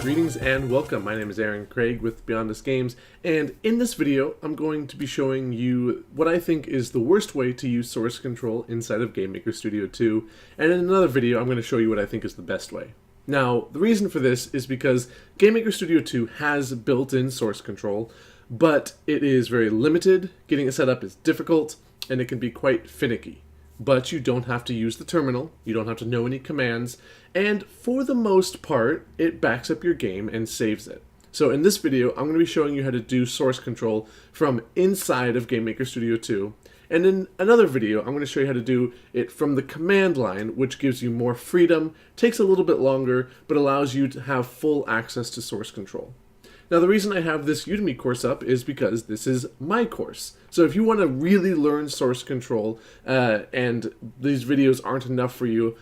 Greetings and welcome. My name is Aaron Craig with Beyond Us Games, and in this video I'm going to be showing you what I think is the worst way to use source control inside of GameMaker Studio 2, and in another video I'm going to show you what I think is the best way. Now, the reason for this is because GameMaker Studio 2 has built-in source control, but it is very limited, getting it set up is difficult, and it can be quite finicky. But you don't have to use the terminal, you don't have to know any commands, and for the most part, it backs up your game and saves it. So in this video, I'm going to be showing you how to do source control from inside of GameMaker Studio 2, and in another video, I'm going to show you how to do it from the command line, which gives you more freedom, takes a little bit longer, but allows you to have full access to source control. Now, the reason I have this Udemy course up is because this is my course. So if you want to really learn source control and these videos aren't enough for you,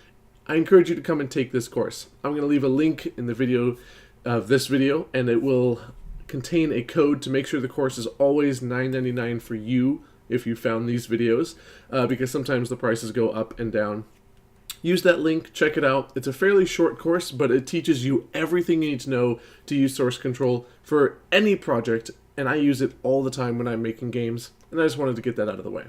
I encourage you to come and take this course. I'm going to leave a link in the video of this video, and it will contain a code to make sure the course is always $9.99 for you if you found these videos, because sometimes the prices go up and down. Use that link, check it out. It's a fairly short course, but it teaches you everything you need to know to use source control for any project, and I use it all the time when I'm making games, and I just wanted to get that out of the way.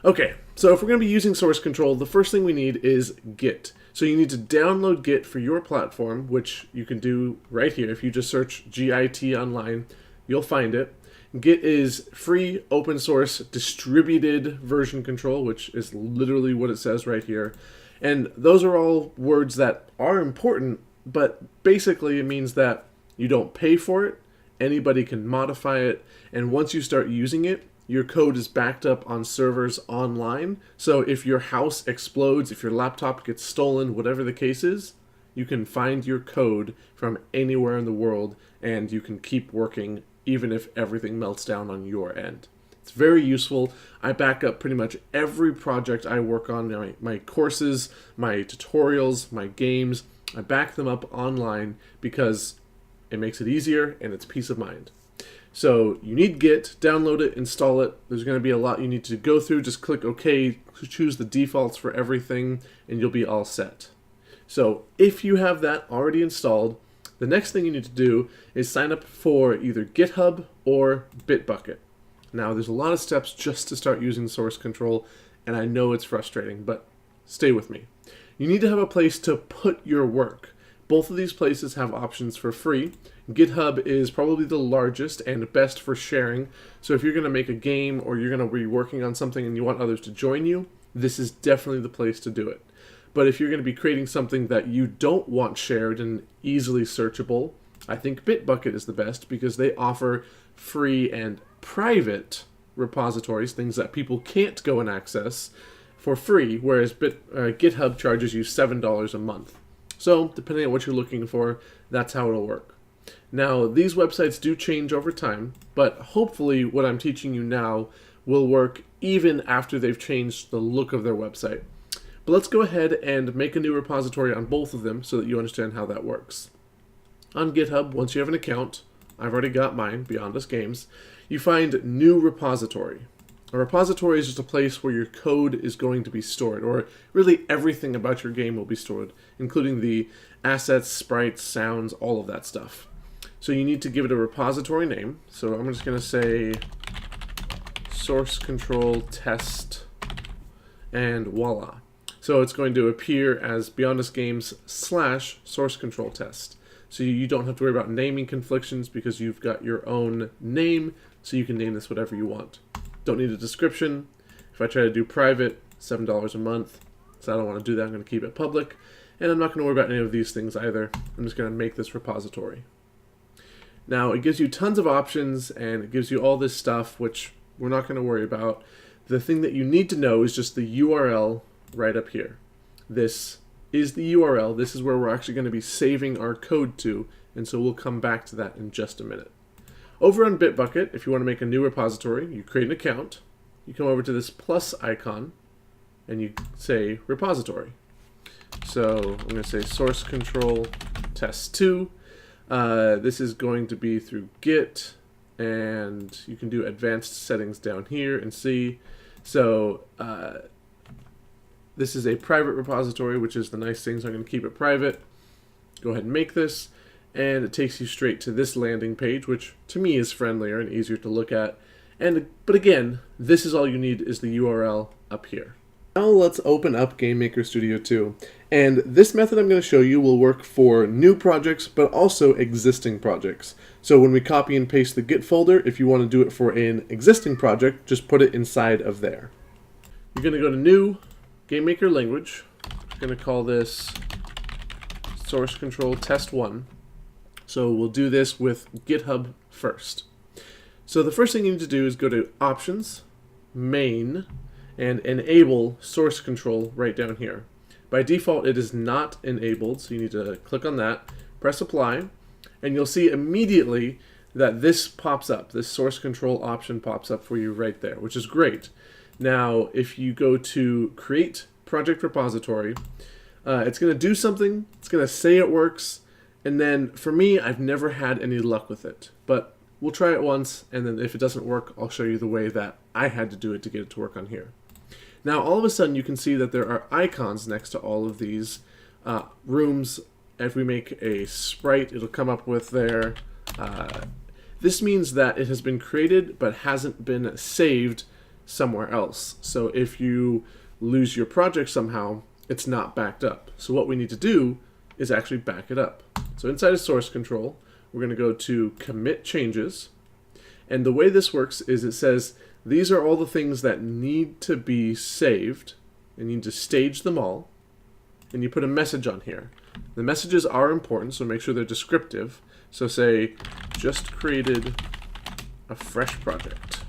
Okay, so if we're going to be using source control, the first thing we need is Git. So you need to download Git for your platform, which you can do right here. If you just search Git online, you'll find it. Git is free, open source, distributed version control, which is literally what it says right here. And those are all words that are important, but basically it means that you don't pay for it, anybody can modify it, and once you start using it, your code is backed up on servers online. So if your house explodes, if your laptop gets stolen, whatever the case is, you can find your code from anywhere in the world and you can keep working even if everything melts down on your end. It's very useful. I back up pretty much every project I work on, my courses, my tutorials, my games. I back them up online because it makes it easier and it's peace of mind. So you need Git, download it, install it. There's going to be a lot you need to go through. Just click OK, choose the defaults for everything, and you'll be all set. So if you have that already installed, the next thing you need to do is sign up for either Github or Bitbucket. Now, there's a lot of steps just to start using source control, and I know it's frustrating, but stay with me. You need to have a place to put your work. Both of these places have options for free. GitHub is probably the largest and best for sharing, so if you're going to make a game or you're going to be working on something and you want others to join you, this is definitely the place to do it. But if you're going to be creating something that you don't want shared and easily searchable, I think Bitbucket is the best because they offer free and private repositories, things that people can't go and access, for free, whereas GitHub charges you $7 a month. So, depending on what you're looking for, that's how it'll work. Now, these websites do change over time, but hopefully what I'm teaching you now will work even after they've changed the look of their website. But let's go ahead and make a new repository on both of them so that you understand how that works. On GitHub, once you have an account, I've already got mine, Beyond Us Games, you find New Repository. A repository is just a place where your code is going to be stored, or really everything about your game will be stored, including the assets, sprites, sounds, all of that stuff. So you need to give it a repository name. So I'm just going to say source control test, and voila. So it's going to appear as Beyond Us Games / source control test. So you don't have to worry about naming conflictions because you've got your own name, so you can name this whatever you want. Don't need a description. If I try to do private, $7 a month, so I don't want to do that. I'm going to keep it public, and I'm not going to worry about any of these things either. I'm just going to make this repository. Now, it gives you tons of options, and it gives you all this stuff, which we're not going to worry about. The thing that you need to know is just the URL right up here. This is the URL. This is where we're actually going to be saving our code to, and so we'll come back to that in just a minute. Over on Bitbucket, if you want to make a new repository, you create an account, you come over to this plus icon, and you say repository. So I'm going to say source control test 2. This is going to be through Git, and you can do advanced settings down here and see. So this is a private repository, which is the nice thing, so I'm going to keep it private. Go ahead and make this. and it takes you straight to this landing page, which to me is friendlier and easier to look at. But again, this is all you need is the URL up here. Now let's open up GameMaker Studio 2. And this method I'm going to show you will work for new projects, but also existing projects. So when we copy and paste the Git folder, if you want to do it for an existing project, just put it inside of there. You're going to go to New, GameMaker Language. I'm going to call this Source Control Test 1. So we'll do this with GitHub first. So the first thing you need to do is go to Options, Main, and enable source control right down here. By default, it is not enabled, so you need to click on that, press apply, and you'll see immediately that this pops up. This source control option pops up for you right there, which is great. Now, if you go to create project repository, it's going to do something, it's going to say it works, and then for me, I've never had any luck with it. But we'll try it once, and then if it doesn't work, I'll show you the way that I had to do it to get it to work on here. Now, all of a sudden, you can see that there are icons next to all of these rooms. If we make a sprite, it'll come up with there. This means that it has been created but hasn't been saved somewhere else. So if you lose your project somehow, it's not backed up. So what we need to do is actually back it up. So inside of source control, we're going to go to commit changes. And the way this works is it says, these are all the things that need to be saved, and you need to stage them all, and you put a message on here. The messages are important, so make sure they're descriptive. So say, just created a fresh project.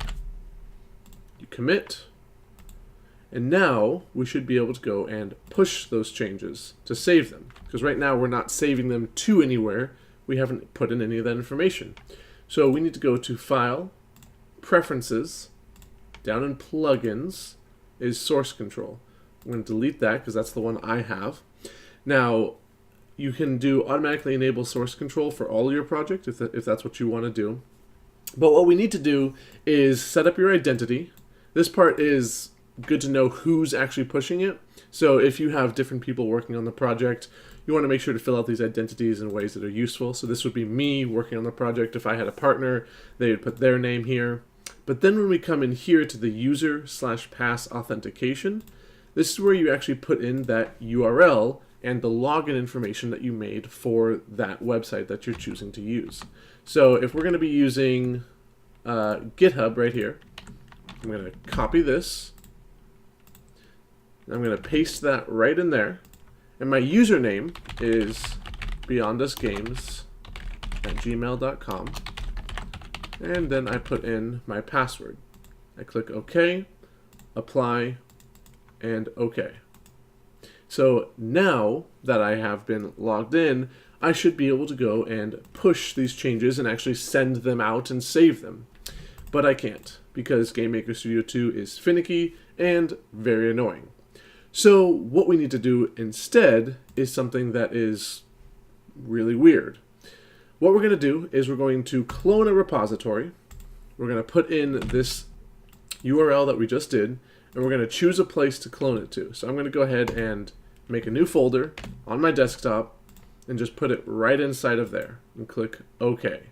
You commit, and now we should be able to go and push those changes to save them. Because right now we're not saving them to anywhere. We haven't put in any of that information. So we need to go to File, Preferences, down in Plugins is Source Control. I'm going to delete that because that's the one I have. Now, you can do automatically enable source control for all your project if that's what you want to do. But what we need to do is set up your identity. This part is good to know who's actually pushing it. So if you have different people working on the project, you want to make sure to fill out these identities in ways that are useful. So this would be me working on the project. If I had a partner, they would put their name here. But then when we come in here to the user/pass authentication, this is where you actually put in that URL and the login information that you made for that website that you're choosing to use. So if we're going to be using GitHub right here, I'm going to copy this. I'm going to paste that right in there. And my username is beyondusgames@gmail.com. And then I put in my password. I click OK, apply, and OK. So now that I have been logged in, I should be able to go and push these changes and actually send them out and save them. But I can't because GameMaker Studio 2 is finicky and very annoying. So what we need to do instead is something that is really weird. What we're going to do is we're going to clone a repository. We're going to put in this URL that we just did, and we're going to choose a place to clone it to. So I'm going to go ahead and make a new folder on my desktop and just put it right inside of there and click OK.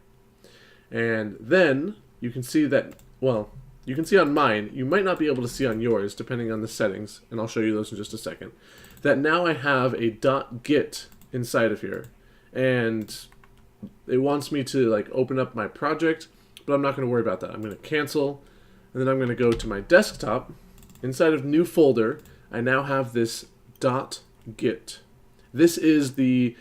And then you can see that, well, you can see on mine, you might not be able to see on yours depending on the settings, and I'll show you those in just a second, that now I have a .git inside of here. And it wants me to like open up my project, but I'm not going to worry about that. I'm going to cancel, and then I'm going to go to my desktop. Inside of new folder, I now have this .git. This is the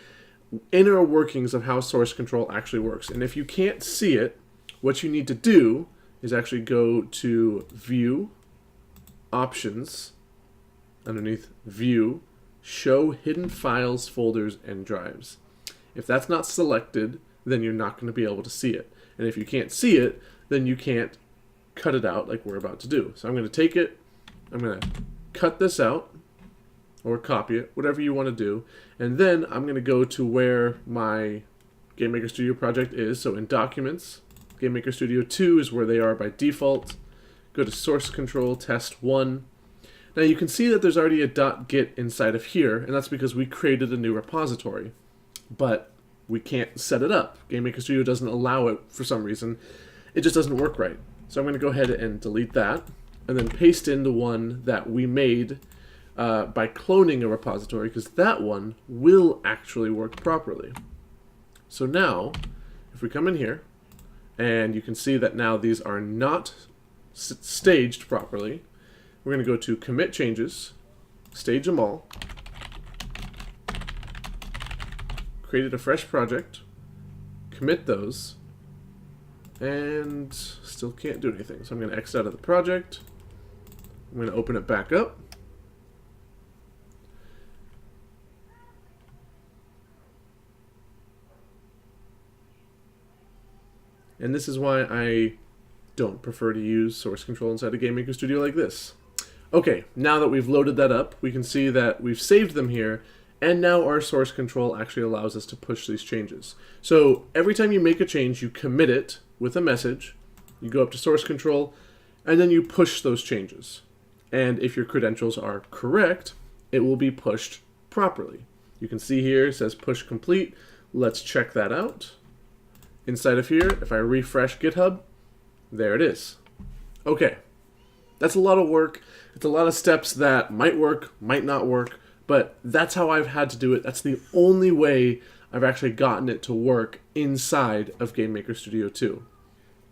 inner workings of how source control actually works. And if you can't see it, what you need to do is actually go to View, Options, underneath View, Show Hidden Files, Folders, and Drives. If that's not selected, then you're not going to be able to see it. And if you can't see it, then you can't cut it out like we're about to do. So I'm going to take it, I'm going to cut this out, or copy it, whatever you want to do, and then I'm going to go to where my GameMaker Studio project is. So in Documents, GameMaker Studio 2 is where they are by default. Go to Source Control, Test 1. Now you can see that there's already a .git inside of here, and that's because we created a new repository. But we can't set it up. GameMaker Studio doesn't allow it for some reason. It just doesn't work right. So I'm going to go ahead and delete that, and then paste in the one that we made by cloning a repository, because that one will actually work properly. So now, if we come in here, and you can see that now these are not staged properly, we're going to go to Commit Changes, Stage Them All, created a fresh project, commit those, and still can't do anything. So I'm going to exit out of the project. I'm going to open it back up. And this is why I don't prefer to use source control inside a GameMaker Studio like this. Okay, now that we've loaded that up, we can see that we've saved them here, and now our source control actually allows us to push these changes. So every time you make a change, you commit it with a message, you go up to source control, and then you push those changes. And if your credentials are correct, it will be pushed properly. You can see here it says push complete. Let's check that out. Inside of here, if I refresh GitHub, there it is. Okay, that's a lot of work. It's a lot of steps that might work, might not work, but that's how I've had to do it. That's the only way I've actually gotten it to work inside of GameMaker Studio 2.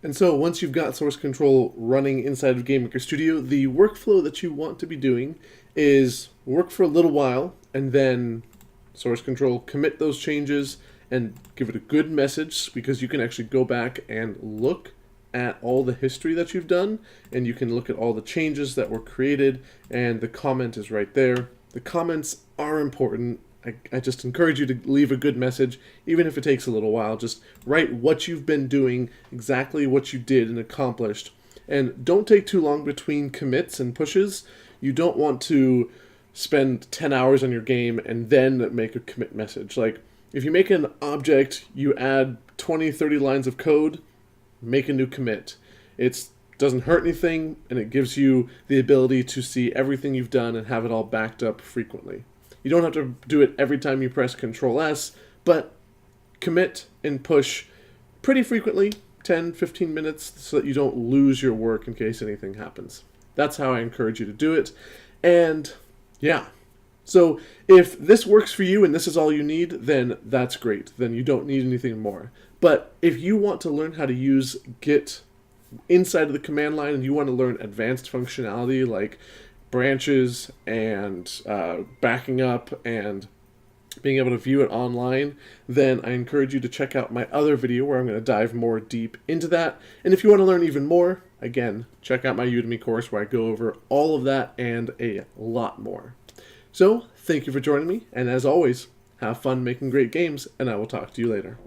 And so once you've got source control running inside of GameMaker Studio, the workflow that you want to be doing is work for a little while, and then source control, commit those changes, and give it a good message, because you can actually go back and look at all the history that you've done, and you can look at all the changes that were created, and the comment is right there. The comments are important. I just encourage you to leave a good message, even if it takes a little while. Just write what you've been doing, exactly what you did and accomplished, and don't take too long between commits and pushes. You don't want to spend 10 hours on your game and then make a commit message. Like, if you make an object, you add 20, 30 lines of code, make a new commit. It doesn't hurt anything, and it gives you the ability to see everything you've done and have it all backed up frequently. You don't have to do it every time you press Control S, but commit and push pretty frequently, 10, 15 minutes, so that you don't lose your work in case anything happens. That's how I encourage you to do it. And yeah. So if this works for you and this is all you need, then that's great. Then you don't need anything more. But if you want to learn how to use Git inside of the command line, and you want to learn advanced functionality like branches and backing up and being able to view it online, then I encourage you to check out my other video where I'm going to dive more deep into that. And if you want to learn even more, again, check out my Udemy course where I go over all of that and a lot more. So, thank you for joining me, and as always, have fun making great games, and I will talk to you later.